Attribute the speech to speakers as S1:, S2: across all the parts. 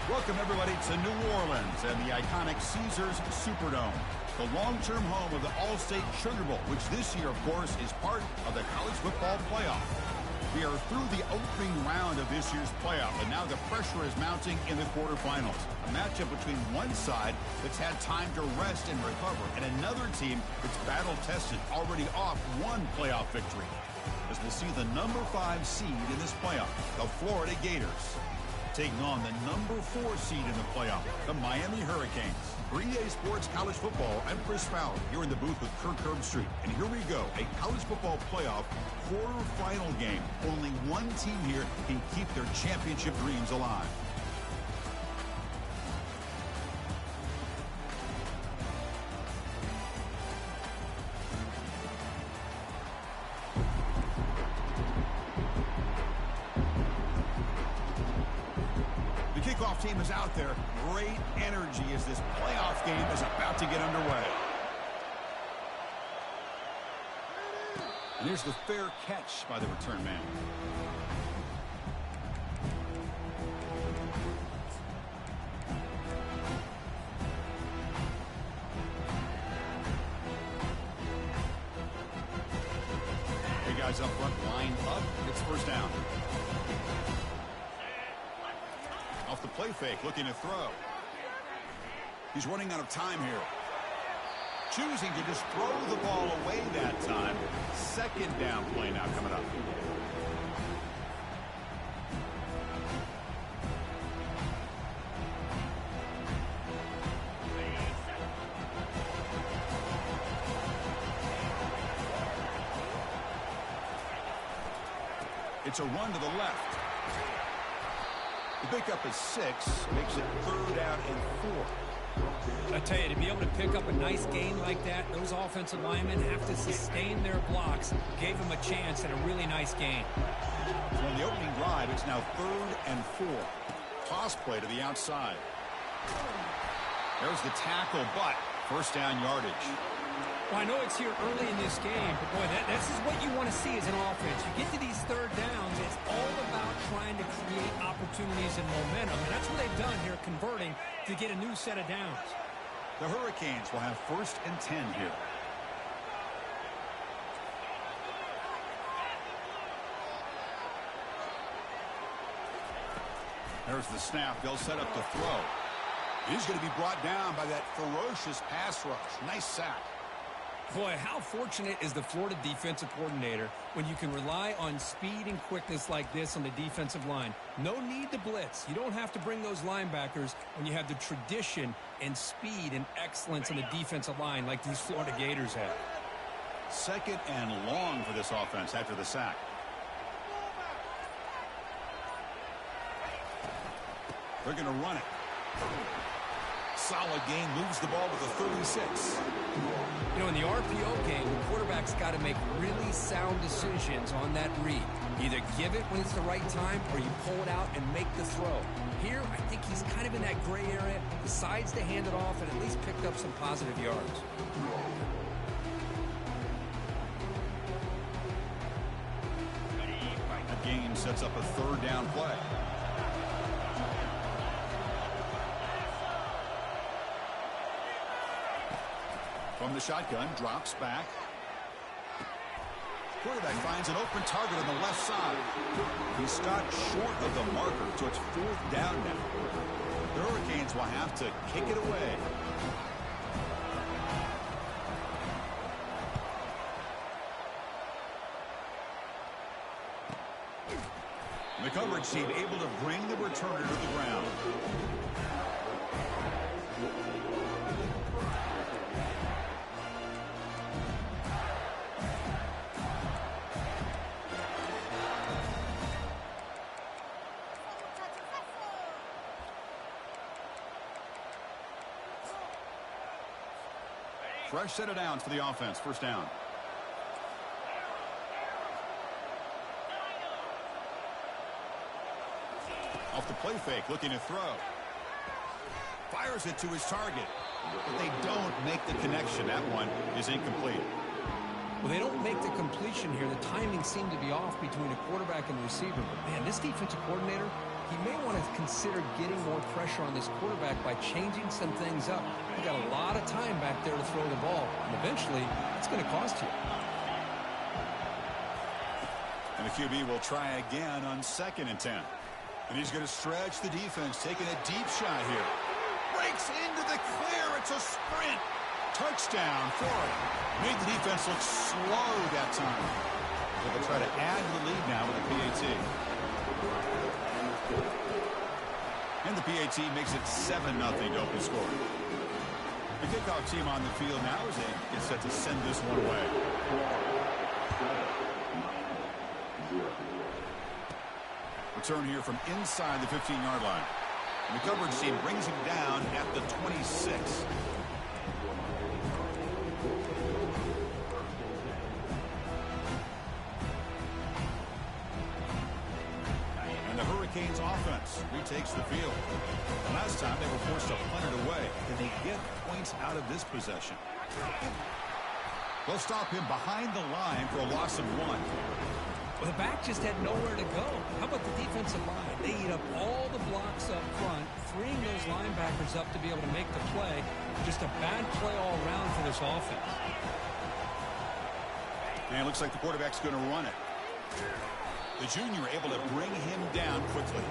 S1: Welcome, everybody, to New Orleans and the iconic Caesars Superdome, the long-term home of the All-State Sugar Bowl, which this year, of course, is part of the college football playoff. We are through the opening round of this year's playoff, and now the pressure is mounting in the quarterfinals. A matchup between one side that's had time to rest and recover, and another team that's battle-tested, already off one playoff victory. As we'll see the number 5 seed in this playoff, the Florida Gators, taking on the number 4 seed in the playoff, the Miami Hurricanes. For EA Sports College Football, I'm Chris Fowler, here in the booth with Kirk Herbstreit. And here we go, a college football playoff quarterfinal game. Only one team here can keep their championship dreams alive. Kickoff team is out there. Great energy as this playoff game is about to get underway. And here's the fair catch by the return man. Hey guys up front, line up. It's first down. Off the play fake, looking to throw. He's running out of time here. Choosing to just throw the ball away that time. Second down play now coming up. It's a run to the left. The pickup is 6, makes it 3rd down and 4.
S2: I tell you, to be able to pick up a nice gain like that, those offensive linemen have to sustain their blocks. Gave them a chance at a really nice gain.
S1: So on the opening drive, it's now 3rd and 4. Toss play to the outside. There's the tackle, but first down yardage.
S2: Well, I know it's here early in this game, but boy, this is what you want to see as an offense. You get to these 3rd downs, it's all about trying to create opportunities and momentum, and that's what they've done here, converting to get a new set of downs.
S1: The Hurricanes will have 1st and 10 here. There's the snap. They'll set up the throw. He's going to be brought down by that ferocious pass rush. Nice sack.
S2: Boy, how fortunate is the Florida defensive coordinator when you can rely on speed and quickness like this on the defensive line. No need to blitz. You don't have to bring those linebackers when you have the tradition and speed and excellence on the defensive line like these Florida Gators have.
S1: 2nd and long for this offense after the sack. They're going to run it. Solid game, moves the ball to the 36.
S2: You know, in the RPO game, the quarterback's got to make really sound decisions on that read. Either give it when it's the right time or you pull it out and make the throw. Here, I think he's kind of in that gray area, decides to hand it off and at least picked up some positive yards.
S1: That game sets up a 3rd down play. From the shotgun, drops back. Quarterback finds an open target on the left side. He stopped short of the marker, so it's 4th down now. The Hurricanes will have to kick it away. The coverage team able to bring the returner to the ground. Fresh set of downs for the offense. First down. Off the play fake, looking to throw. Fires it to his target. But they don't make the connection. That one is incomplete.
S2: Well, they don't make the completion here. The timing seemed to be off between a quarterback and receiver. But, man, this defensive coordinator he may want to consider getting more pressure on this quarterback by changing some things up. You got a lot of time back there to throw the ball, and eventually it's going to cost you.
S1: And the QB will try again on 2nd and 10. And he's going to stretch the defense, taking a deep shot here. Breaks into the clear. It's a sprint. Touchdown, Florida. Made the defense look slow that time. So they'll try to add to the lead now with a PAT. And the PAT makes it 7-0 to open score. The kickoff team on the field now as they get set to send this one away. Return here from inside the 15-yard line. And the coverage team brings him down at the 26. And the Hurricanes offense retakes the field. The last time they were forced to punt it away. Can they get points out of this possession? They'll stop him behind the line for a loss of 1.
S2: Well, the back just had nowhere to go. How about the defensive line? They eat up all the blocks up front, freeing those linebackers up to be able to make the play. Just a bad play all around for this offense.
S1: And it looks like the quarterback's going to run it. The junior able to bring him down quickly.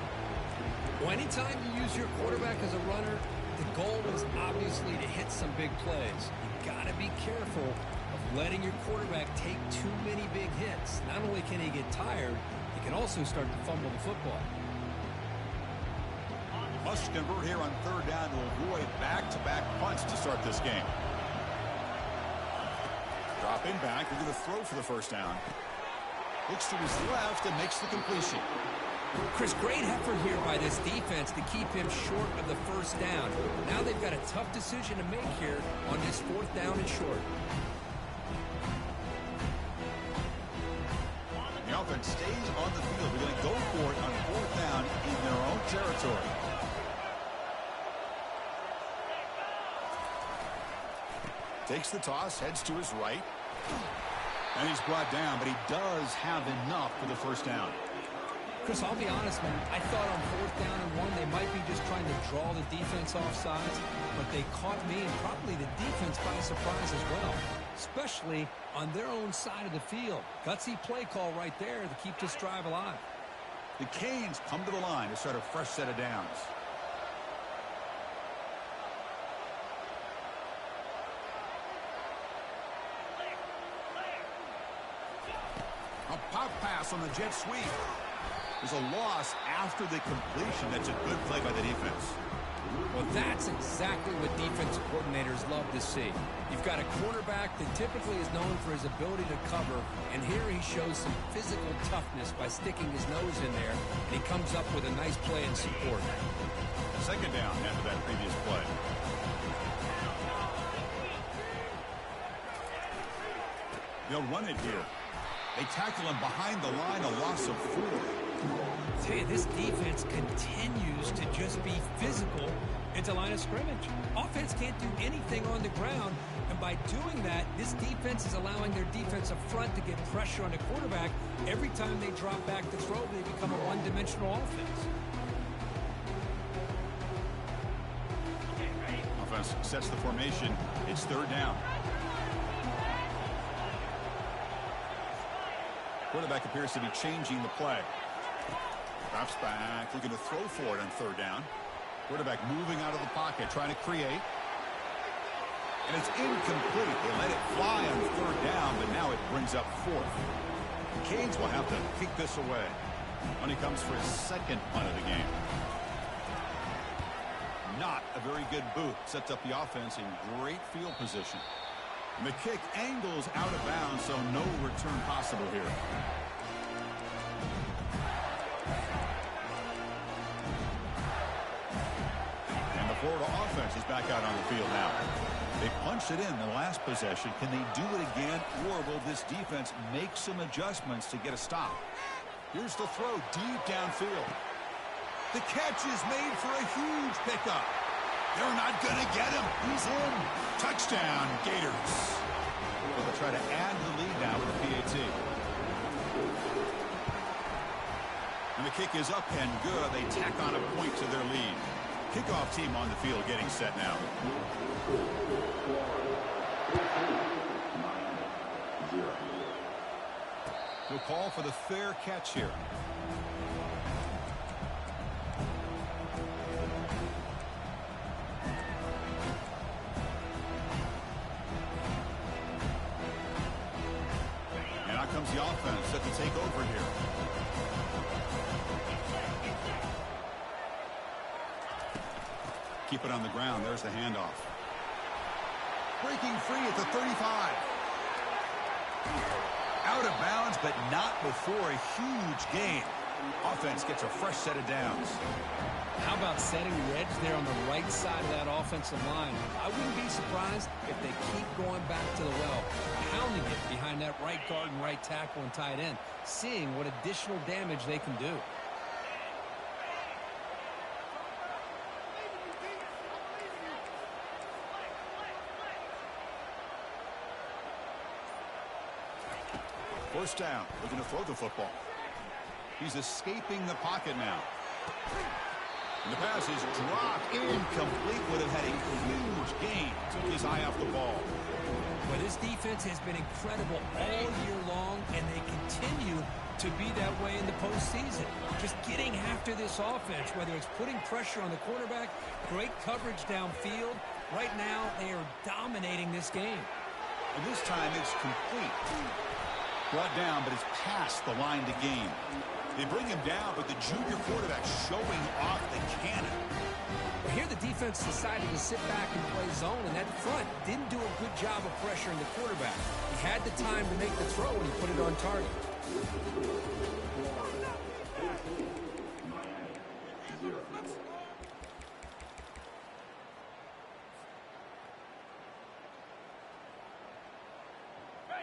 S2: Well, anytime you use your quarterback as a runner, the goal is obviously to hit some big plays. You got to be careful of letting your quarterback take too many big hits. Not only can he get tired, he can also start to fumble the football.
S1: Must convert here on 3rd down to avoid back-to-back punts to start this game. Dropping back, they're going to throw for the first down. Looks to his left and makes the completion.
S2: Chris, great effort here by this defense to keep him short of the first down. Now they've got a tough decision to make here on this 4th down and short.
S1: The offense stays on the field. They're going to go for it on 4th down in their own territory. Takes the toss, heads to his right. And he's brought down, but he does have enough for the first down.
S2: Chris, I'll be honest, man. I thought on 4th down and 1, they might be just trying to draw the defense off sides, but they caught me and probably the defense by surprise as well, especially on their own side of the field. Gutsy play call right there to keep this drive alive.
S1: The Canes come to the line to start a fresh set of downs. A pop pass on the jet sweep. There's a loss after the completion. That's a good play by the defense.
S2: Well, that's exactly what defensive coordinators love to see. You've got a quarterback that typically is known for his ability to cover, and here he shows some physical toughness by sticking his nose in there, and he comes up with a nice play in support.
S1: 2nd down after that previous play. They'll run it here. They tackle him behind the line, a loss of 4.
S2: I tell you, this defense continues to just be physical into line of scrimmage. Offense can't do anything on the ground, and by doing that, this defense is allowing their defensive front to get pressure on the quarterback. Every time they drop back to throw, they become a one-dimensional offense.
S1: Offense sets the formation. It's 3rd down. Quarterback appears to be changing the play. Drops back, looking to throw for it on 3rd down. Quarterback moving out of the pocket, trying to create. And it's incomplete. They let it fly on 3rd down, but now it brings up 4th. The Canes will have to kick this away when he comes for his 2nd punt of the game. Not a very good boot. Sets up the offense in great field position. And the kick angles out of bounds, so no return possible here. And the Florida offense is back out on the field now. They punched it in the last possession. Can they do it again, or will this defense make some adjustments to get a stop? Here's the throw deep downfield. The catch is made for a huge pickup. They're not going to get him. He's in. Touchdown, Gators. They'll try to add to the lead now with a PAT. And the kick is up and good. They tack on a point to their lead. Kickoff team on the field getting set now. We'll call for the fair catch here. And out comes the offense set to take over here. Keep it on the ground. There's the handoff. Breaking free at the 35. Out of bounds, but not before a huge gain. Offense gets a fresh set of downs.
S2: How about setting the edge there on the right side of that offensive line? I wouldn't be surprised if they keep going back to the well, pounding it behind that right guard and right tackle and tight end, seeing what additional damage they can do.
S1: First down, looking to throw the football. He's escaping the pocket now. And the pass is dropped, incomplete. Would have had a huge gain. Took his eye off the ball.
S2: But this defense has been incredible all year long, and they continue to be that way in the postseason. Just getting after this offense, whether it's putting pressure on the quarterback, great coverage downfield. Right now, they are dominating this game.
S1: And this time it's complete. Brought down, but it's past the line to gain. They bring him down, but the junior quarterback showing off the cannon.
S2: Here the defense decided to sit back and play zone, and that front didn't do a good job of pressuring the quarterback. He had the time to make the throw, and he put it on target.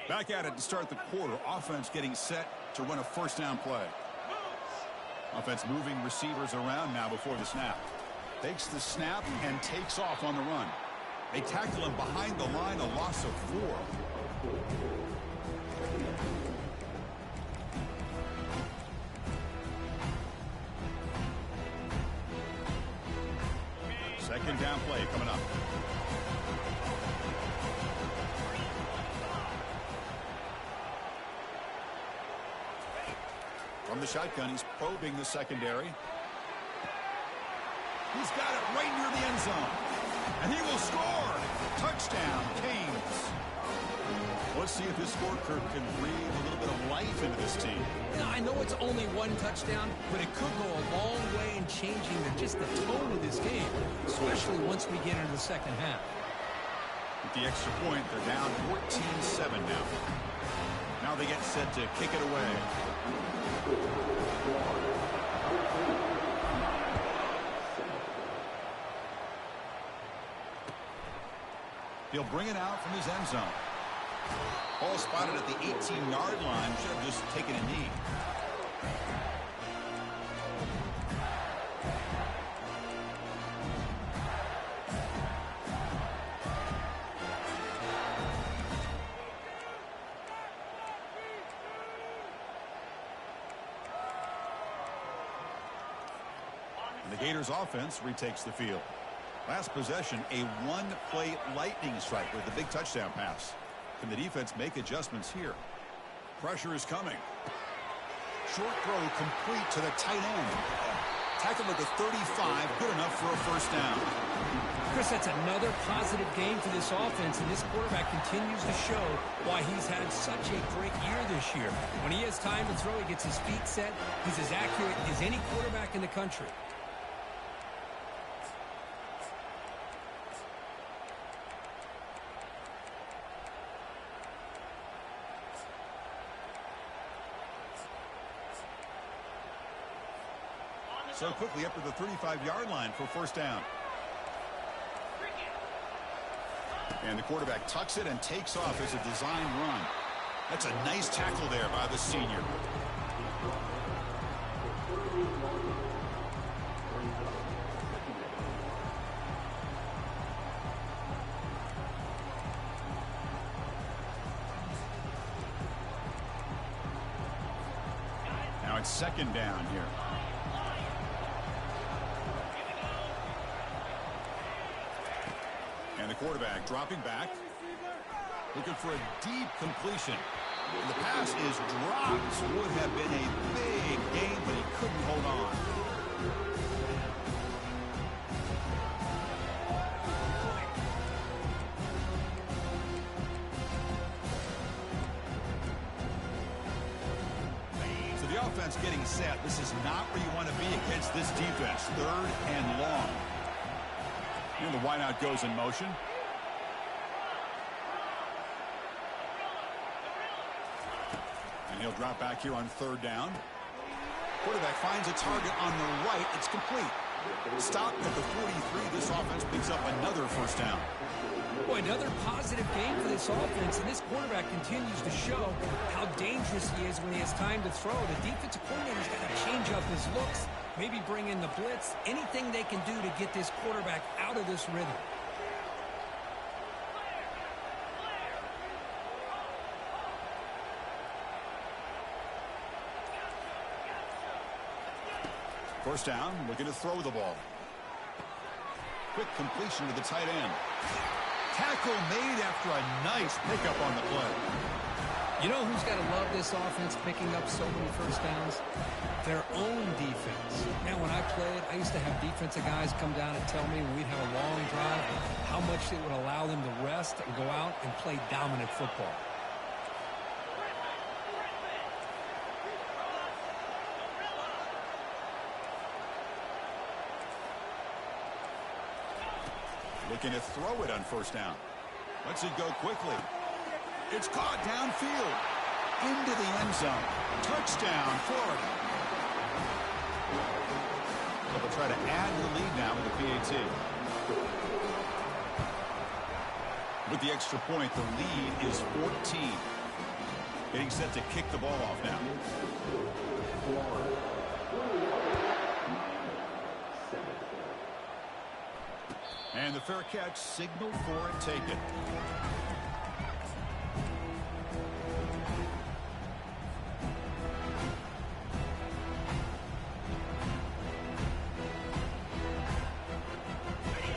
S1: Back at it to start the quarter. Offense getting set to run a first down play. Offense moving receivers around now before the snap. Takes the snap and takes off on the run. They tackle him behind the line, a loss of 4. Second down play coming up. From the shotgun, he's probing the secondary. He's got it right near the end zone. And he will score. Touchdown, Canes. Let's see if this score can breathe a little bit of life into this team.
S2: Now, I know it's only one touchdown, but it could go a long way in changing just the tone of this game, especially once we get into the second half.
S1: With the extra point, they're down 14-7 now. Now they get set to kick it away. He'll bring it out from his end zone. Ball spotted at the 18-yard line. Should have just taken a knee. And the Gators offense retakes the field. Last possession, a one-play lightning strike with the big touchdown pass. Can the defense make adjustments here? Pressure is coming. Short throw complete to the tight end. Tackled at the 35, good enough for a first down.
S2: Chris, that's another positive game for this offense, and this quarterback continues to show why he's had such a great year this year. When he has time to throw, he gets his feet set. He's as accurate as any quarterback in the country.
S1: So quickly up to the 35-yard line for first down. And the quarterback tucks it and takes off as a design run. That's a nice tackle there by the senior. Now a on second down here. And the quarterback dropping back, looking for a deep completion. And the pass is dropped. Would have been a big gain, but he couldn't hold on. So the offense getting set. This is not where you want to be against this defense. 3rd and long. And the wideout goes in motion. And he'll drop back here on 3rd down. Quarterback finds a target on the right. It's complete. Stop at the 43. This offense picks up another 1st down.
S2: Boy, another positive game for this offense, and this quarterback continues to show how dangerous he is when he has time to throw. The defensive coordinator's got to change up his looks, maybe bring in the blitz, anything they can do to get this quarterback out of this rhythm.
S1: First down, looking to throw the ball. Quick completion to the tight end. Tackle made after a nice pickup on the play.
S2: You know who's got to love this offense picking up so many 1st downs? Their own defense. Now, when I played, I used to have defensive guys come down and tell me when we'd have a long drive how much it would allow them to rest and go out and play dominant football.
S1: Looking to throw it on 1st down. Lets it go quickly. It's caught downfield. Into the end zone. Touchdown, Florida. They'll try to add the lead now with the PAT. With the extra point, the lead is 14. Getting set to kick the ball off now. And the fair catch signaled for and taken.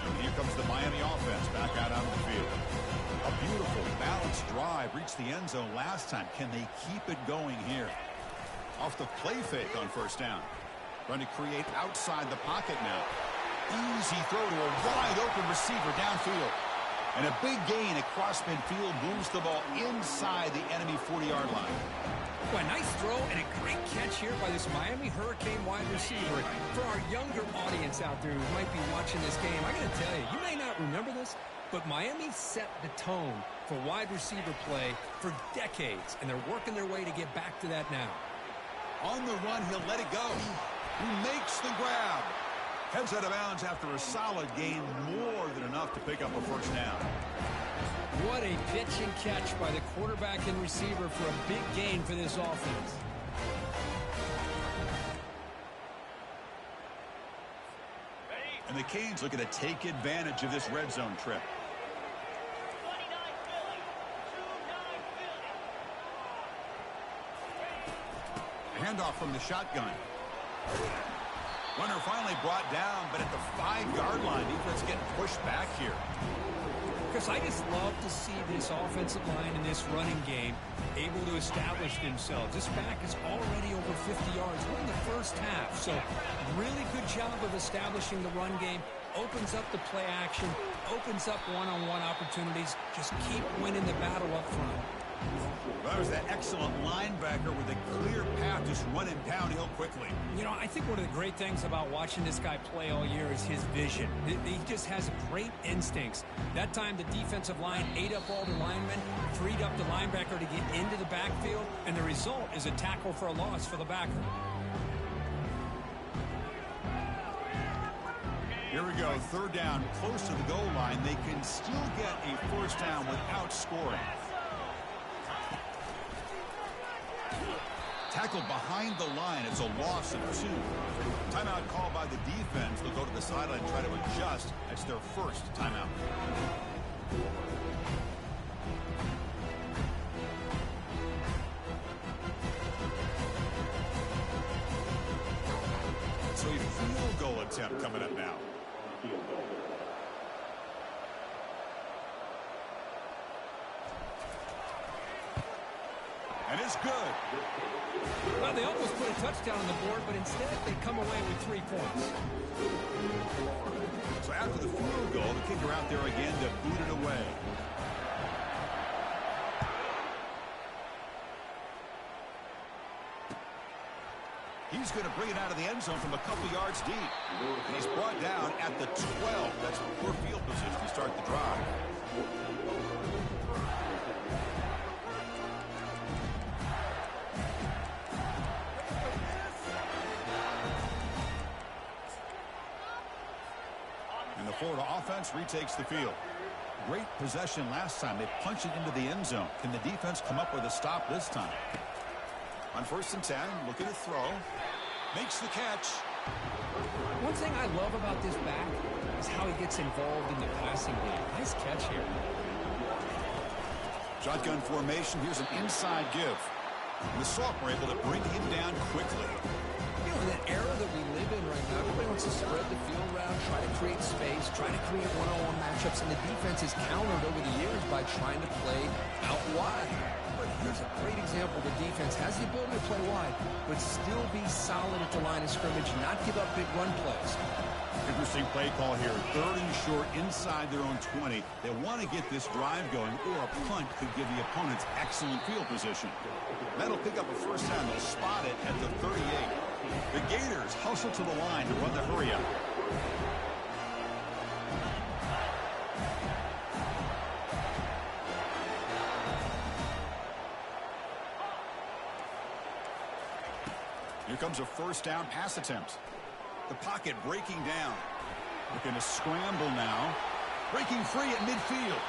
S1: And here comes the Miami offense back out onto the field. A beautiful, balanced drive reached the end zone last time. Can they keep it going here? Off the play fake on 1st down. Trying to create outside the pocket now. Easy throw to a wide-open receiver downfield. And a big gain across midfield moves the ball inside the enemy 40-yard line.
S2: Well, a nice throw and a great catch here by this Miami Hurricane wide receiver. For our younger audience out there who might be watching this game, I got to tell you, you may not remember this, but Miami set the tone for wide receiver play for decades, and they're working their way to get back to that now.
S1: On the run, he'll let it go. He makes the grab. Heads out of bounds after a solid gain, more than enough to pick up a 1st down.
S2: What a pitch and catch by the quarterback and receiver for a big gain for this offense.
S1: And the Canes looking to take advantage of this red zone trip. Handoff from the shotgun. Runner finally brought down, but at the 5-yard line, defense getting pushed back here.
S2: Chris, I just love to see this offensive line in this running game able to establish themselves. This back is already over 50 yards. We're in the 1st half, so really good job of establishing the run game. Opens up the play action, opens up one-on-one opportunities. Just keep winning the battle up front.
S1: That was that excellent linebacker with a clear path just running downhill quickly.
S2: You know, I think one of the great things about watching this guy play all year is his vision. He just has great instincts. That time the defensive line ate up all the linemen, freed up the linebacker to get into the backfield, and the result is a tackle for a loss for the backer.
S1: Here we go, 3rd down, close to the goal line. They can still get a 1st down without scoring. Tackled behind the line. It's a loss of 2. Timeout called by the defense. They'll go to the sideline and try to adjust. That's their 1st timeout. attempt coming up now. And it's good.
S2: Well, they almost put a touchdown on the board, but instead they come away with 3 points.
S1: So after the field goal, the kicker out there again to boot it away. He's going to bring it out of the end zone from a couple yards deep. And he's brought down at the 12. That's poor field position to start the drive. And the Florida offense retakes the field. Great possession last time. They punched it into the end zone. Can the defense come up with a stop this time? On 1st and 10, looking to throw. Makes the catch.
S2: One thing I love about this back is how he gets involved in the passing game. Nice catch here.
S1: Shotgun formation. Here's an inside give. And the Salt were able to bring him down quickly.
S2: You know, in that era that we live in right now, everybody wants to spread the field around, try to create space, try to create one-on-one matchups, and the defense is countered over the years by trying to play out wide. But here's a great example. The defense has the ability to play wide, but still be solid at the line of scrimmage, not give up big run plays.
S1: Interesting play call here. 3rd and short inside their own 20. They want to get this drive going, or a punt could give the opponents excellent field position. That'll pick up a first down. They'll spot it at the 38. The Gators hustle to the line to run the hurry up. Here comes a first down pass attempt. The pocket breaking down. Looking to scramble now. Breaking free at midfield.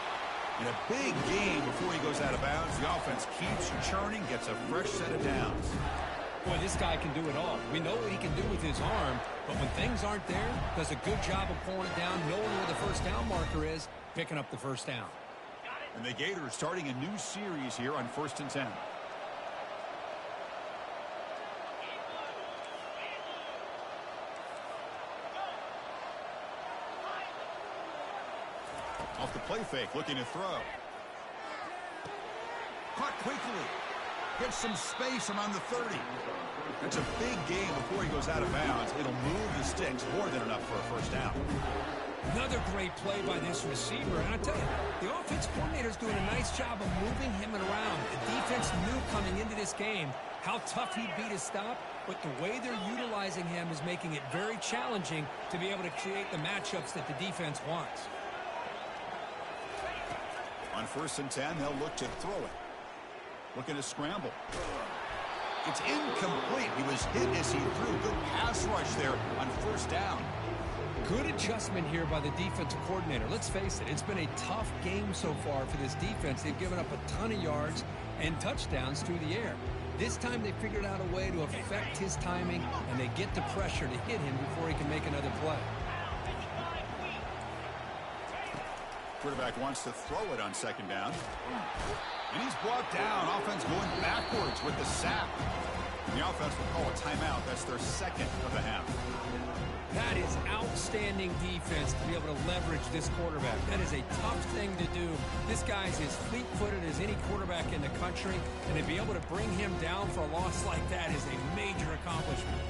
S1: And a big gain before he goes out of bounds. The offense keeps churning, gets a fresh set of downs.
S2: Boy, this guy can do it all. We know what he can do with his arm, but when things aren't there, does a good job of pulling it down, knowing where the first down marker is, picking up the first down.
S1: And the Gators starting a new series here on 1st and 10. Off the play fake, looking to throw. Caught quickly. Gets some space around the 30. That's a big gain before he goes out of bounds. It'll move the sticks, more than enough for a first down.
S2: Another great play by this receiver. And I tell you, the offense coordinator's doing a nice job of moving him around. The defense knew coming into this game how tough he'd be to stop, but the way they're utilizing him is making it very challenging to be able to create the matchups that the defense wants.
S1: On 1st and 10, they'll look to throw it. Looking to scramble. It's incomplete. He was hit as he threw. Good pass rush there on first down.
S2: Good adjustment here by the defensive coordinator. Let's face it, it's been a tough game so far for this defense. They've given up a ton of yards and touchdowns through the air. This time they figured out a way to affect his timing, and they get the pressure to hit him before he can make another play.
S1: Quarterback wants to throw it on 2nd down. And he's brought down. Offense going backwards with the sack. And the offense will call a timeout. That's their 2nd of the half.
S2: That is outstanding defense to be able to leverage this quarterback. That is a tough thing to do. This guy's as fleet-footed as any quarterback in the country, and to be able to bring him down for a loss like that is a major accomplishment.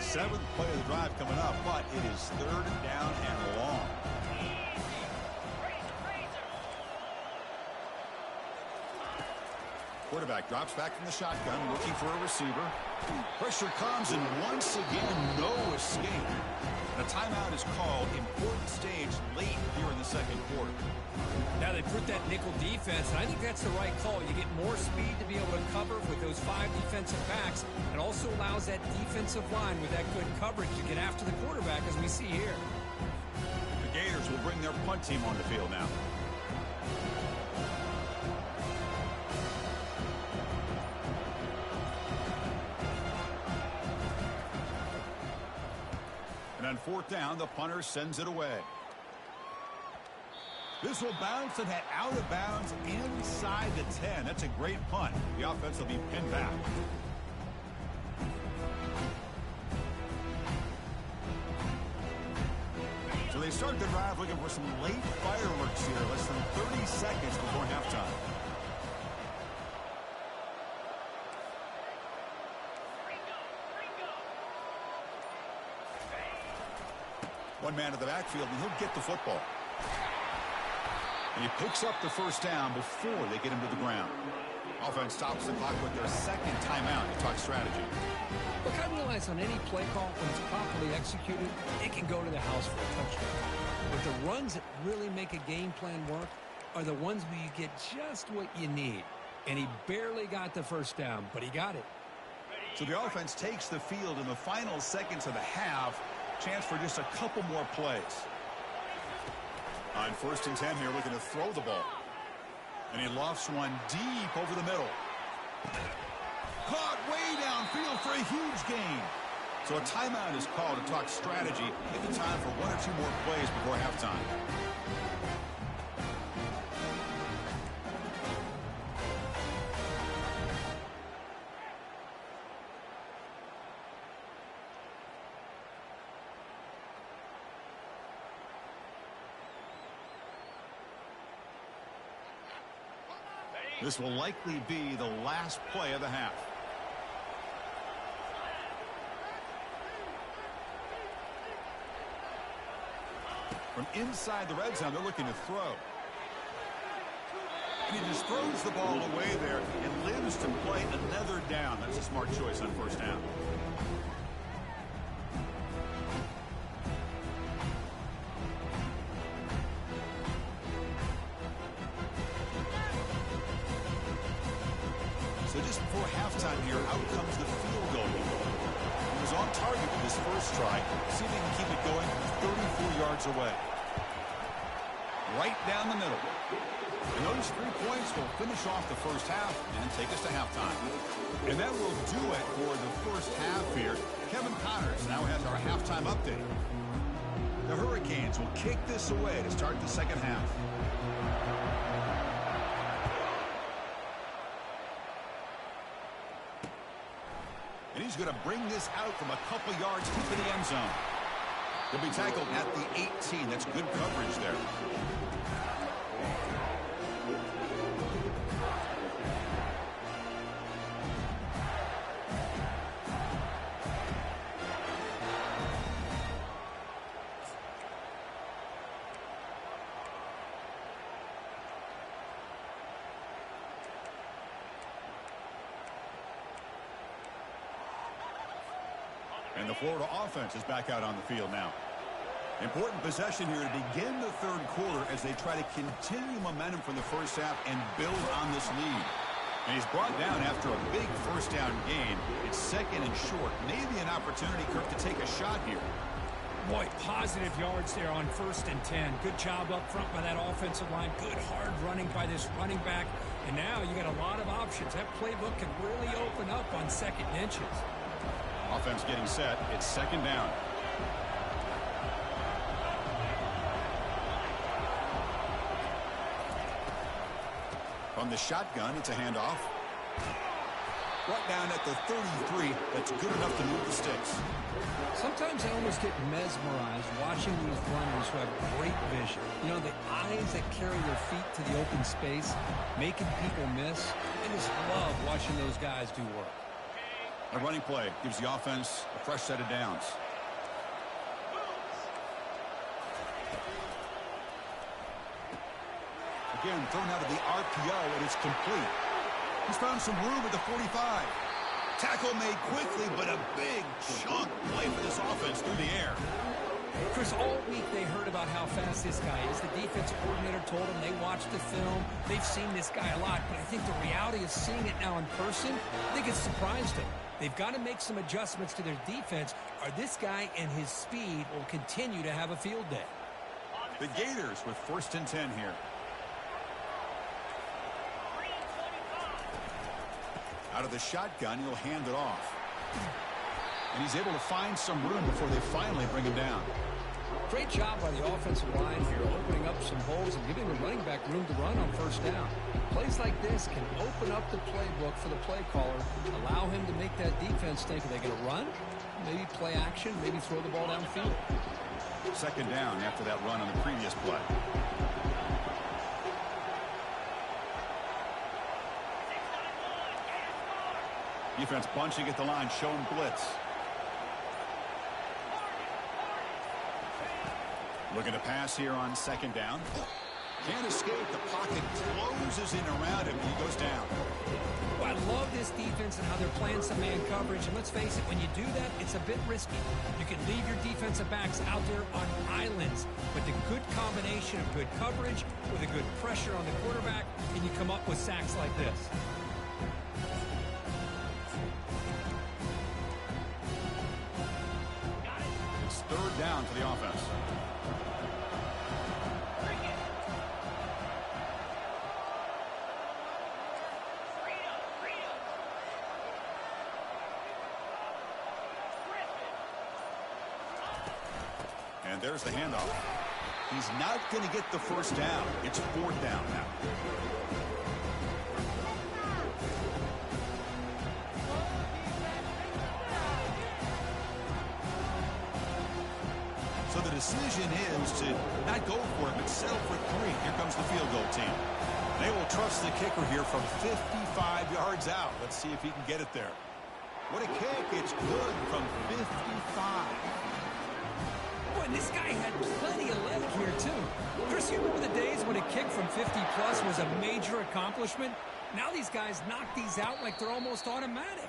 S1: Seventh play of the drive coming up, but it is 3rd down and long. Quarterback drops back from the shotgun, looking for a receiver. Pressure comes, and once again, no escape. The timeout is called. Important stage late here in the 2nd quarter.
S2: Now they put that nickel defense, and I think that's the right call. You get more speed to be able to cover with those 5 defensive backs. It also allows that defensive line with that good coverage to get after the quarterback, as we see here.
S1: The Gators will bring their punt team on the field now. And on 4th down, the punter sends it away. This will bounce and head out of bounds inside the 10. That's a great punt. The offense will be pinned back. So they start the drive looking for some late fireworks here. Less than 30 seconds before halftime. One man to the backfield, and he'll get the football. And he picks up the first down before they get him to the ground. Offense stops the clock with their second timeout to talk strategy.
S2: Look, I realize on any play call, when it's properly executed, it can go to the house for a touchdown. But the runs that really make a game plan work are the ones where you get just what you need. And he barely got the first down, but he got it.
S1: So the offense takes the field in the final seconds of the half. Chance for just a couple more plays. On 1st and 10 here, looking to throw the ball. And he lofts one deep over the middle. Caught way downfield for a huge gain. So a timeout is called to talk strategy. Give the time for 1 or 2 more plays before halftime. This will likely be the last play of the half. From inside the red zone, they're looking to throw. And he just throws the ball away there and lives to play another down. That's a smart choice on 1st down. So just before halftime here, out comes the field goal. He was on target with his first try. See if he can keep it going from 34 yards away. Right down the middle. And those 3 points will finish off the first half and take us to halftime. And that will do it for the first half here. Kevin Connors now has our halftime update. The Hurricanes will kick this away to start the second half. And he's going to bring this out from a couple yards into the end zone. He'll be tackled at the 18. That's good coverage there. And the Florida offense is back out on the field now. Important possession here to begin the third quarter as they try to continue momentum from the first half and build on this lead. And he's brought down after a big first down gain. It's 2nd and short. Maybe an opportunity, Kirk, to take a shot here.
S2: Boy, positive yards there on 1st and 10. Good job up front by that offensive line. Good hard running by this running back. And now you got a lot of options. That playbook can really open up on 2nd and inches.
S1: Offense getting set. It's 2nd down. From the shotgun, it's a handoff. Right down at the 33. That's good enough to move the sticks.
S2: Sometimes I almost get mesmerized watching these runners who have great vision. You know, the eyes that carry their feet to the open space, making people miss. I just love watching those guys do work.
S1: A running play gives the offense a fresh set of downs. Again, thrown out of the RPO, and it's complete. He's found some room at the 45. Tackle made quickly, but a big chunk play for this offense through the air.
S2: Chris, all week they heard about how fast this guy is. The defensive coordinator told them they watched the film. They've seen this guy a lot, but I think the reality of seeing it now in person, I think it's surprised them. They've got to make some adjustments to their defense, or this guy and his speed will continue to have a field day.
S1: The Gators with 1st and 10 here. Out of the shotgun, he'll hand it off. And he's able to find some room before they finally bring him down.
S2: Great job by the offensive line here, opening up some holes and giving the running back room to run on first down. Plays like this can open up the playbook for the play caller, allow him to make that defense think, are they going to run? Maybe play action, maybe throw the ball downfield.
S1: Second down after that run on the previous play. Defense bunching at the line, showing blitz. Looking to pass here on second down. Can't escape. The pocket closes in around him. He goes down.
S2: Well, I love this defense and how they're playing some man coverage. And let's face it, when you do that, it's a bit risky. You can leave your defensive backs out there on islands. But the good combination of good coverage with a good pressure on the quarterback, and you come up with sacks like this.
S1: It's third down for the offense. And there's the handoff. He's not going to get the first down. It's fourth down now. So the decision is to not go for it, but settle for 3. Here comes the field goal team. They will trust the kicker here from 55 yards out. Let's see if he can get it there. What a kick. It's good from 55.
S2: And this guy had plenty of leg here, too. Chris, you remember the days when a kick from 50-plus was a major accomplishment? Now these guys knock these out like they're almost automatic.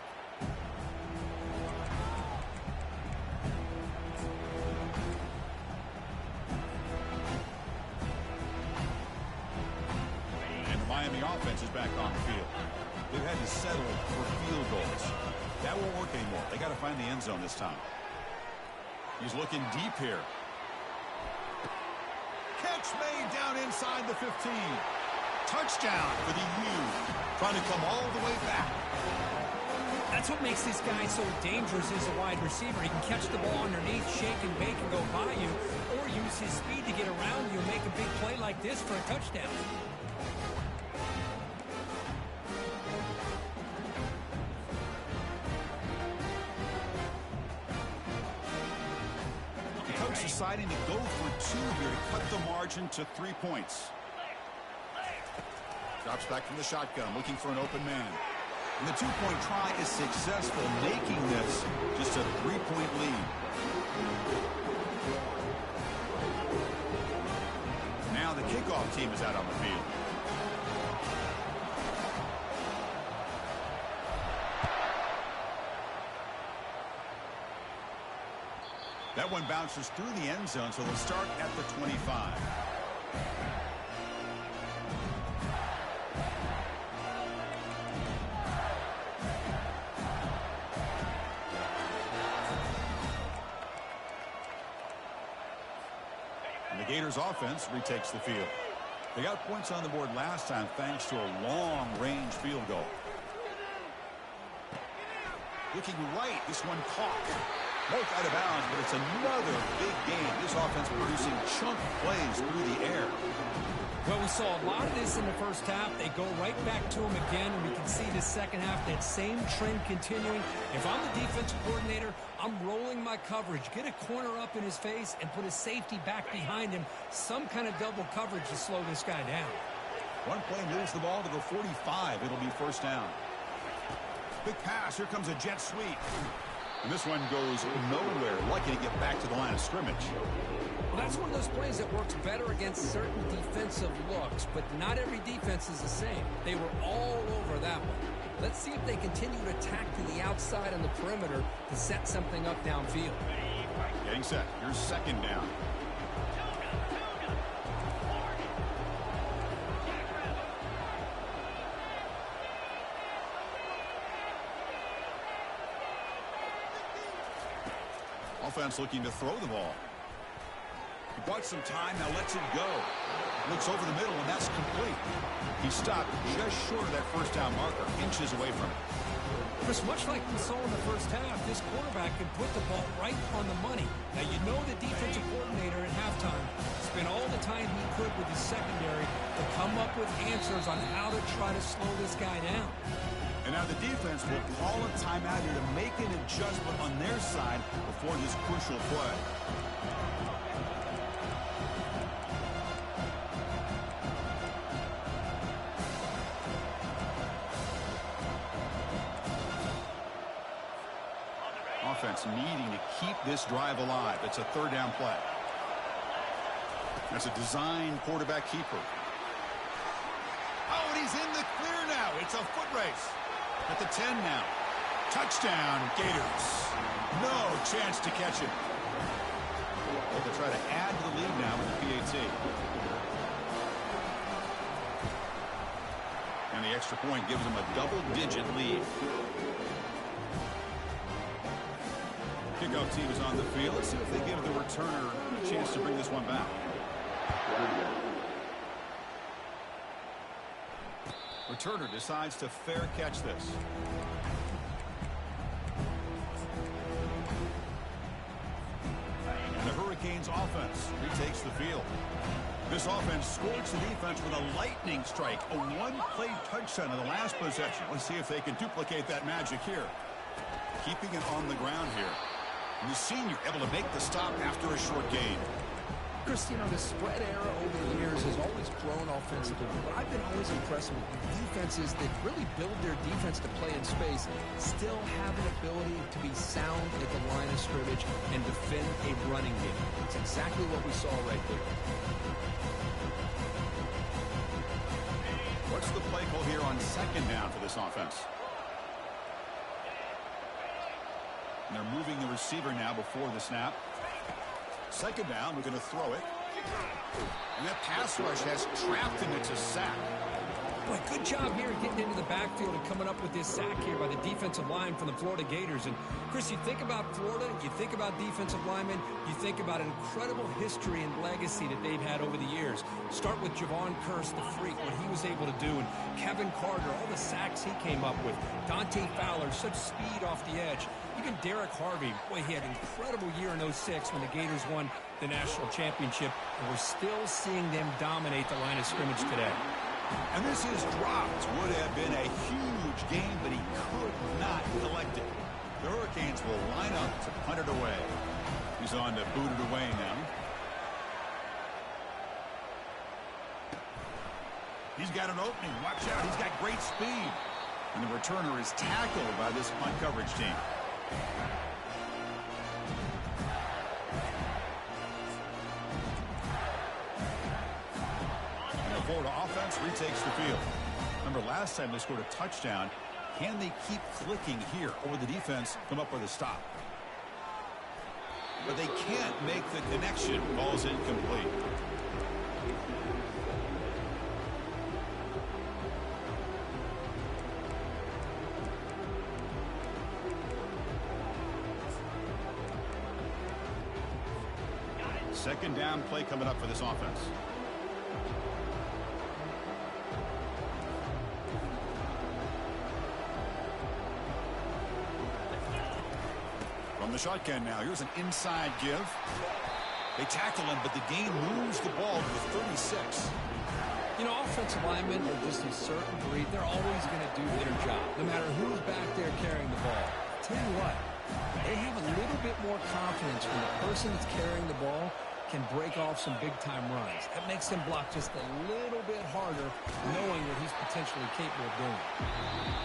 S1: And the Miami offense is back on the field. They've had to settle for field goals. That won't work anymore. They got to find the end zone this time. He's looking deep here. Catch made down inside the 15. Touchdown for the U. Trying to come all the way back.
S2: That's what makes this guy so dangerous as a wide receiver. He can catch the ball underneath, shake and bake and go by you, or use his speed to get around you and make a big play like this for a touchdown.
S1: Deciding to go for 2 here to cut the margin to 3 points. Drops back from the shotgun, looking for an open man. And the 2-point try is successful, making this just a 3-point lead. Now the kickoff team is out on the field. That one bounces through the end zone, so they'll start at the 25. And the Gators offense retakes the field. They got points on the board last time thanks to a long-range field goal. Looking right, this one caught. Both out of bounds, but it's another big game. This offense producing chunk plays through the air.
S2: Well, we saw a lot of this in the first half. They go right back to him again, and we can see the second half, that same trend continuing. If I'm the defensive coordinator, I'm rolling my coverage. Get a corner up in his face and put a safety back behind him. Some kind of double coverage to slow this guy down.
S1: One play moves the ball to the 45. It'll be first down. Big pass. Here comes a jet sweep. And this one goes nowhere. Lucky to get back to the line of scrimmage.
S2: Well, that's one of those plays that works better against certain defensive looks, but not every defense is the same. They were all over that one. Let's see if they continue to attack to the outside on the perimeter to set something up downfield.
S1: Getting set. Here's second down. Offense looking to throw the ball. He bought some time, now lets it go. Looks over the middle, and that's complete. He stopped just short of that first down marker, inches away from it.
S2: Chris, much like we saw in the first half, this quarterback can put the ball right on the money. Now, you know the defensive coordinator and with his secondary to come up with answers on how to try to slow this guy down.
S1: And now the defense will call a timeout here to make an adjustment on their side before this crucial play. Offense needing to keep this drive alive. It's a third down play. That's a design quarterback keeper. Oh, and he's in the clear now. It's a foot race. At the 10 now. Touchdown, Gators. No chance to catch him. They'll try to add to the lead now with the PAT. And the extra point gives them a double-digit lead. Kickoff team is on the field. Let's see if they give the returner a chance to bring this one back. Returner decides to fair catch this. And the Hurricanes offense retakes the field. This offense scorched the defense with a lightning strike. A one-play touchdown in the last possession. Let's see if they can duplicate that magic here. Keeping it on the ground here. And the senior able to make the stop after a short gain.
S2: Chris, you know, the spread era over the years has always grown offensively, but I've been always impressed with defenses that really build their defense to play in space, still have an ability to be sound at the line of scrimmage and defend a running game. It's exactly what we saw right there.
S1: What's the play call here on second down for this offense? And they're moving the receiver now before the snap. Second down, we're going to throw it. And that pass rush has trapped him. It's a sack.
S2: Boy, good job here getting into the backfield and coming up with this sack here by the defensive line from the Florida Gators. And, Chris, you think about Florida, you think about defensive linemen, you think about an incredible history and legacy that they've had over the years. Start with Javon Kearse, the freak, what he was able to do, and Kevin Carter, all the sacks he came up with. Dante Fowler, such speed off the edge. Even Derek Harvey, boy, he had an incredible year in '06 when the Gators won the national championship, and we're still seeing them dominate the line of scrimmage today.
S1: And this is dropped. Would have been a huge game, but he could not collect it. The Hurricanes will line up to punt it away. He's on to boot it away now. He's got an opening. Watch out. He's got great speed. And the returner is tackled by this punt coverage team. Florida offense retakes the field. Remember, last time they scored a touchdown. Can they keep clicking here, or will the defense come up with a stop? But they can't make the connection. Ball's incomplete. Second down play coming up for this offense. From the shotgun now. Here's an inside give. They tackle him, but the gain moves the ball to the 36.
S2: You know, offensive linemen are just a certain breed. They're always going to do their job, no matter who's back there carrying the ball. Tell you what, they have a little bit more confidence when the person that's carrying the ball can break off some big-time runs. That makes them block just a little bit harder, knowing what he's potentially capable of doing.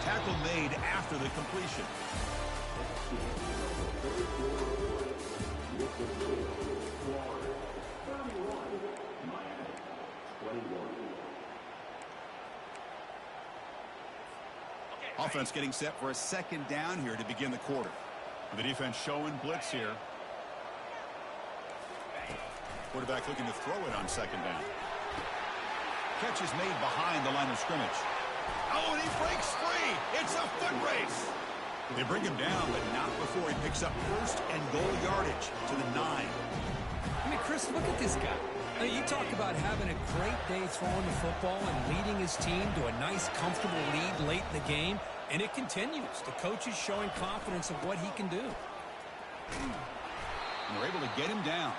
S1: Tackle made after the completion. Offense getting set for a second down here to begin the quarter. The defense showing blitz here. Quarterback looking to throw it on second down. Catch is made behind the line of scrimmage. Oh, and he breaks free. It's a foot race. They bring him down, but not before he picks up first and goal yardage to the 9.
S2: I mean, Chris, look at this guy. Now, you talk about having a great day throwing the football and leading his team to a nice, comfortable lead late in the game, and it continues. The coach is showing confidence of what he can do.
S1: And they're able to get him down.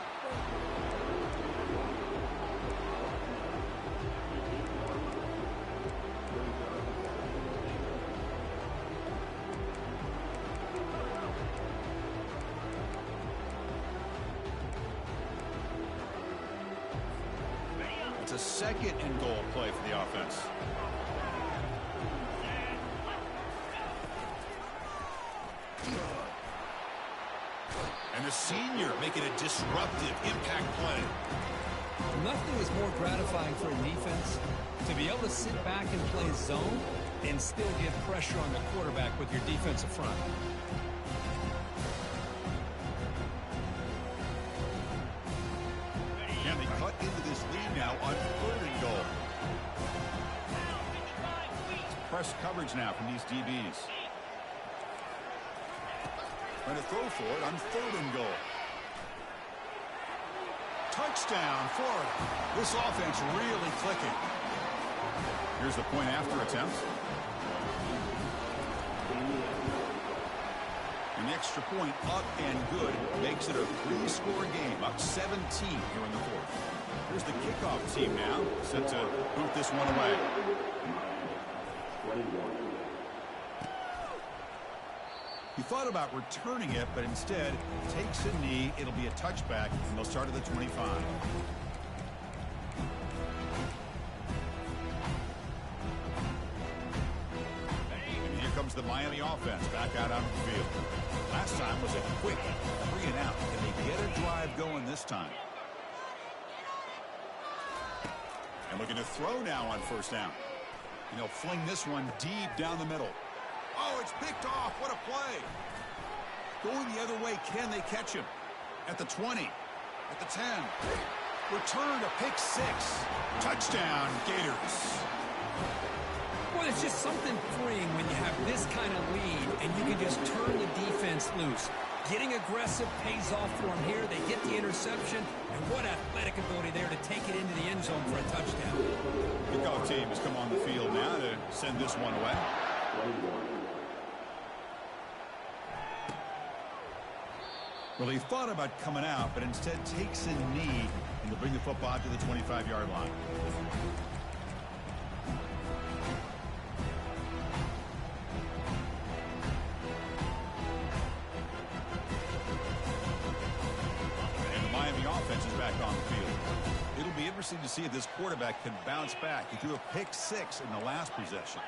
S1: a second and goal play for the offense. And the senior making a disruptive impact play.
S2: Nothing is more gratifying for a defense to be able to sit back and play zone and still get pressure on the quarterback with your defensive front.
S1: Can they cut into this lead now on 3rd and goal? Press coverage now from these DBs. Trying to throw for it on 3rd and goal. Touchdown, Florida. This offense really clicking. Here's the point after attempt. An extra point up and good makes it a 3-score game, up 17 here in the 4th. Here's the kickoff team now, set to boot this one away. He thought about returning it, but instead takes a knee. It'll be a touchback, and they'll start at the 25. And here comes the Miami offense back out on the field. Last time was a quick 3-and-out. Can they get a drive going this time? And looking to throw now on 1st down. And they'll fling this one deep down the middle. Oh, it's picked off. What a play. Going the other way, can they catch him? At the 20, at the 10. Return to pick 6. Touchdown, Gators.
S2: Well, it's just something freeing when you have this kind of lead and you can just turn the defense loose. Getting aggressive pays off for them here. They get the interception, and what athletic ability there to take it into the end zone for a touchdown.
S1: Kickoff team has come on the field now to send this one away. Well, he thought about coming out, but instead takes a knee and will bring the football to the 25-yard line. And the Miami offense is back on the field. It'll be interesting to see if this quarterback can bounce back. He threw a pick 6 in the last possession.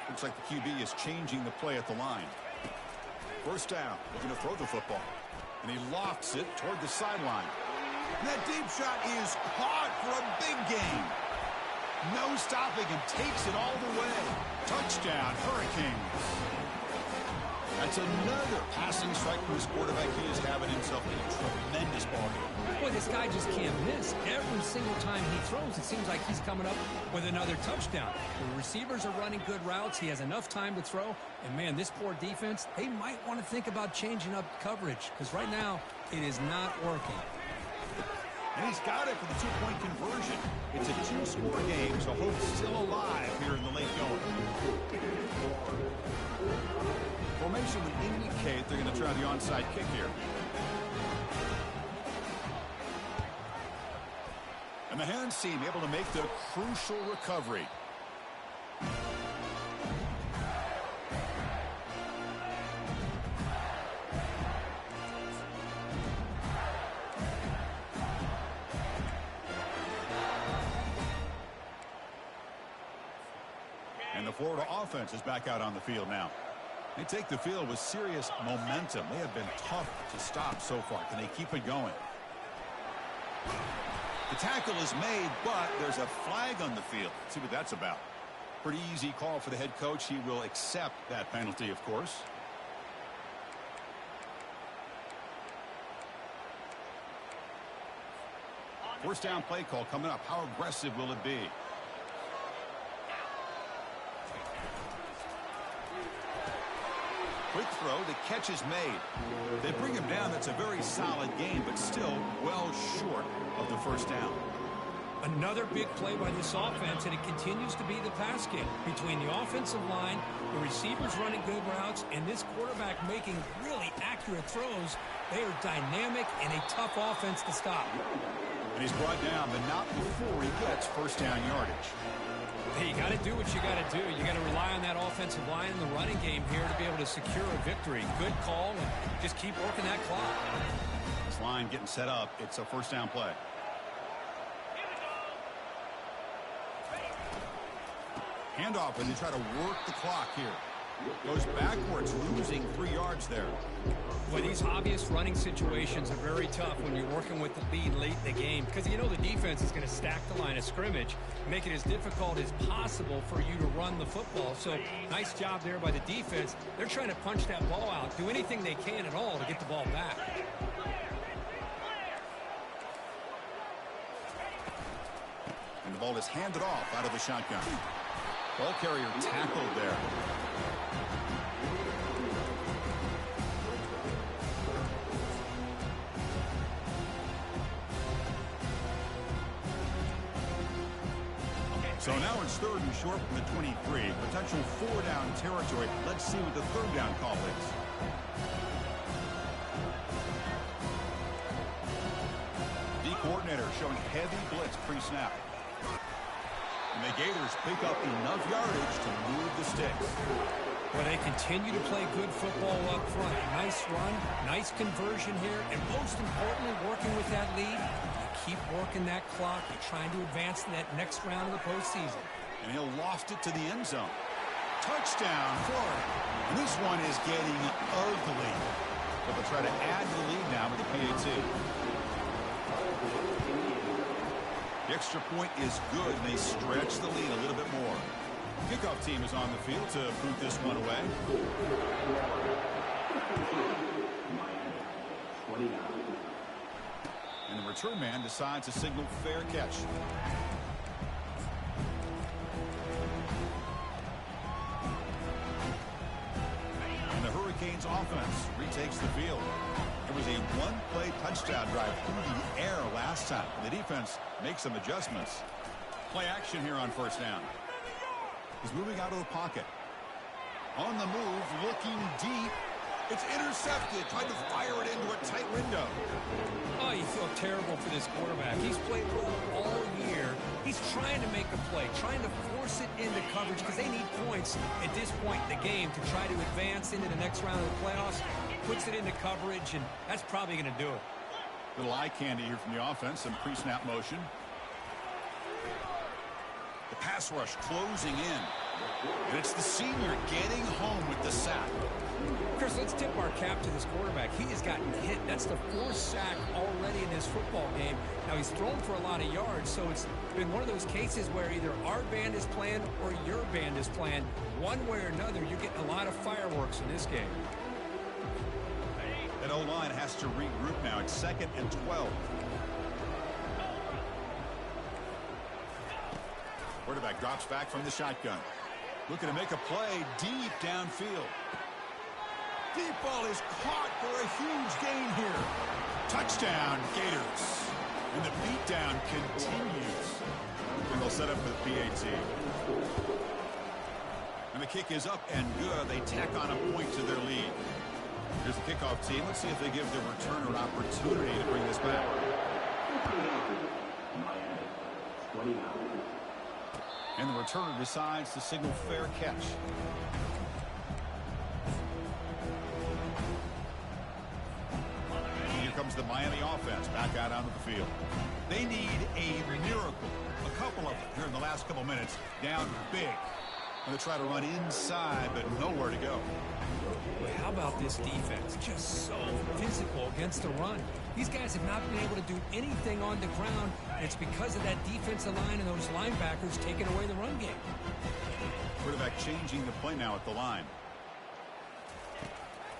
S1: Looks like the QB is changing the play at the line. 1st down, looking to throw the football. And he lofts it toward the sideline. And that deep shot is caught for a big gain. No stopping him, takes it all the way. Touchdown, Hurricanes. That's another passing strike from his quarterback. He is having himself a tremendous ball game.
S2: Boy, this guy just can't miss. Every single time he throws, it seems like he's coming up with another touchdown. The receivers are running good routes. He has enough time to throw. And, man, this poor defense, they might want to think about changing up coverage because right now it is not working.
S1: And he's got it for the 2-point conversion. It's a 2-score game, so hope's still alive here in the late going. Formation would indicate they're going to try the onside kick here. And the hands team able to make the crucial recovery. And the Florida offense is back out on the field now. They take the field with serious momentum. They have been tough to stop so far. Can they keep it going? The tackle is made, but there's a flag on the field. Let's see what that's about. Pretty easy call for the head coach. He will accept that penalty, of course. First down play call coming up. How aggressive will it be? Quick throw, the catch is made. They bring him down. That's a very solid game, but still well short of the 1st down.
S2: Another big play by this offense, and it continues to be the pass game between the offensive line, the receivers running good routes, and this quarterback making really accurate throws. They are dynamic and a tough offense to stop.
S1: And he's brought down, but not before he gets 1st down yardage.
S2: Hey, you got to do what you got to do. You got to rely on that offensive line in the running game here to be able to secure a victory. Good call, and just keep working that clock.
S1: this line getting set up. It's a first down play. Handoff, and they try to work the clock here. Goes backwards, losing 3 yards there.
S2: Well, these obvious running situations are very tough when you're working with the lead late in the game because you know the defense is going to stack the line of scrimmage, make it as difficult as possible for you to run the football. So nice job there by the defense. They're trying to punch that ball out, do anything they can at all to get the ball back.
S1: And the ball is handed off out of the shotgun. Ball carrier tackled there. So now it's 3rd and short from the 23. Potential 4-down territory. Let's see what the 3rd down call is. D coordinator showing heavy blitz pre-snap. And the Gators pick up enough yardage to move the sticks.
S2: Well, they continue to play good football up front. Nice run, nice conversion here, and most importantly, working with that lead. Keep working that clock. You're trying to advance in that next round of the postseason.
S1: And he'll loft it to the end zone. Touchdown, Florida. And this one is getting ugly. But they'll try to add to the lead now with the PAT. The extra point is good, and they stretch the lead a little bit more. Kickoff team is on the field to boot this one away. And the return man decides to signal fair catch. And the Hurricanes offense retakes the field. It was a one-play touchdown drive through the air last time. The defense makes some adjustments. Play action here on first down. He's moving out of the pocket. On the move, looking deep. It's intercepted. Tried to fire it into a tight window.
S2: Oh, you feel terrible for this quarterback. He's played well all year. He's trying to make a play, trying to force it into coverage because they need points at this point in the game to try to advance into the next round of the playoffs. Puts it into coverage, and that's probably going to do it.
S1: Little eye candy here from the offense. Some pre-snap motion. The pass rush closing in. And it's the senior getting home with the sack.
S2: Chris, let's tip our cap to this quarterback. He has gotten hit. That's the 4th sack already in this football game. Now, he's thrown for a lot of yards, so it's been one of those cases where either our band is playing or your band is playing. One way or another, you're getting a lot of fireworks in this game.
S1: That O-line has to regroup now. It's 2nd and 12. Quarterback drops back from the shotgun. Looking to make a play deep downfield. Deep ball is caught for a huge gain here. Touchdown, Gators. And the beatdown continues. And they'll set up for the PAT. And the kick is up and good. They tack on a point to their lead. Here's the kickoff team. Let's see if they give the returner an opportunity to bring this back. And the returner decides to signal fair catch. And here comes the Miami offense back out onto the field. They need a miracle. A couple of them here in the last couple minutes. Down big. And they try to run inside, but nowhere to go.
S2: Well, how about this defense? Just so physical against the run. These guys have not been able to do anything on the ground. And it's because of that defensive line and those linebackers taking away the run game.
S1: Quarterback changing the play now at the line.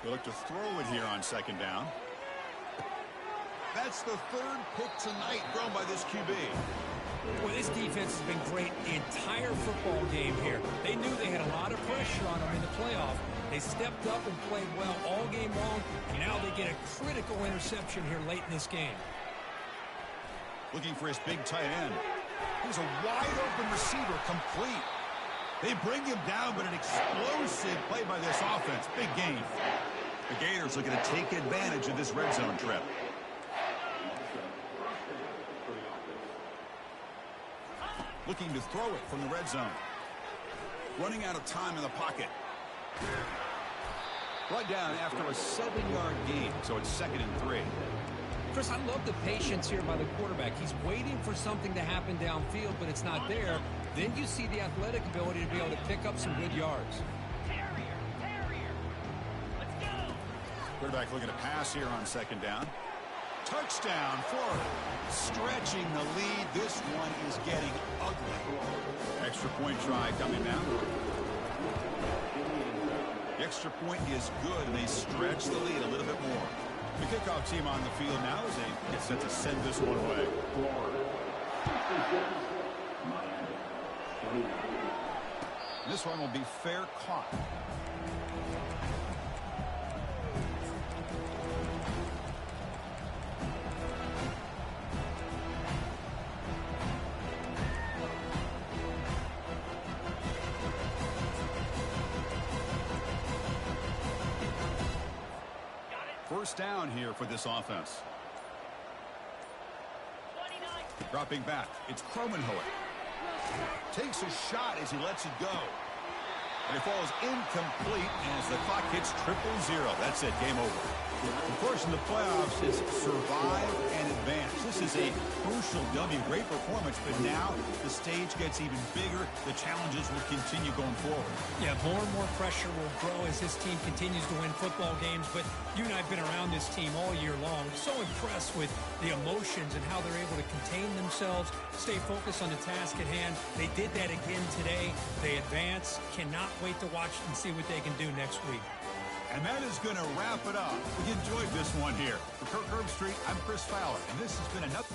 S1: They look to throw it here on 2nd down. That's the 3rd pick tonight thrown by this QB.
S2: Well, this defense has been great the entire football game here. They knew they had a lot of pressure on them in the playoff. They stepped up and played well all game long, and now they get a critical interception here late in this game.
S1: Looking for his big tight end. Here's a wide-open receiver, complete. They bring him down, but an explosive play by this offense. Big gain. The Gators looking to take advantage of this red zone trip. Looking to throw it from the red zone. Running out of time in the pocket. Right down after a 7-yard gain, so it's 2nd and 3.
S2: Chris, I love the patience here by the quarterback. He's waiting for something to happen downfield, but it's not there. Then you see the athletic ability to be able to pick up some good yards.
S3: Let's go.
S1: Quarterback looking to pass here on second down. Touchdown, Florida. Stretching the lead. This one is getting ugly. Extra point try coming now. The extra point is good, and they stretch the lead a little bit more. The kickoff team on the field now as they get set to send this one away. This one will be fair caught. First down here for this offense.
S3: 29.
S1: Dropping back, it's Cromenhoek. Takes a shot as he lets it go. And it falls incomplete as the clock hits 0-0. That's it, game over. Of course, in the playoffs, is survive and advance. This is a crucial W. Great performance, but now the stage gets even bigger. The challenges will continue going forward.
S2: Yeah, more and more pressure will grow as this team continues to win football games. But you and I have been around this team all year long. So impressed with the emotions and how they're able to contain themselves, stay focused on the task at hand. They did that again today. They advance. Cannot wait to watch and see what they can do next week.
S1: And that is going to wrap it up. We enjoyed this one here. For Kirk Herbstreit, I'm Chris Fowler, and this has been another...